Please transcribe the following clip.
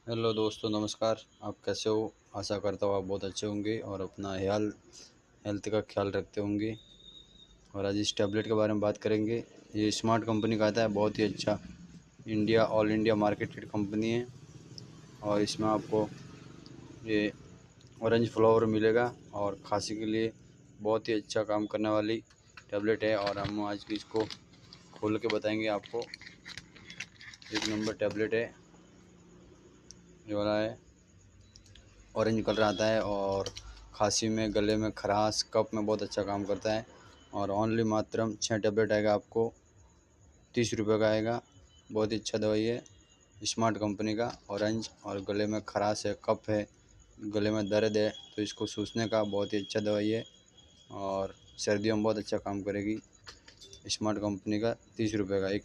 Hello दोस्तों, नमस्कार। आप कैसे हो? आशा करता हूँ आप बहुत अच्छे होंगे और अपना हेल्थ का ख्याल रखते होंगे। और आज इस टैबलेट के बारे में बात करेंगे। ये स्मार्ट कंपनी का आता है, बहुत ही अच्छा ऑल इंडिया मार्केटेड कंपनी है। और इसमें आपको ये ऑरेंज फ्लावर मिलेगा और खांसी के लिए बहुत ही अच्छा काम करने वाली टैबलेट है। और हम आज की इसको खोल के बताएंगे आपको। एक नंबर टैबलेट है, ये वाला है। ऑरेंज कलर आता है और खांसी में, गले में खराश, कफ में बहुत अच्छा काम करता है। और ओनली मात्रम 6 टैबलेट आएगा आपको, 30 रुपये का आएगा। बहुत ही अच्छा दवाई है, स्मार्ट कंपनी का। ऑरेंज, और गले में खराश है, कफ है, गले में दर्द है तो इसको सूसने का बहुत ही अच्छा दवाई है। और सर्दियों में बहुत अच्छा काम करेगी। स्मार्ट कंपनी का 30 रुपये का एक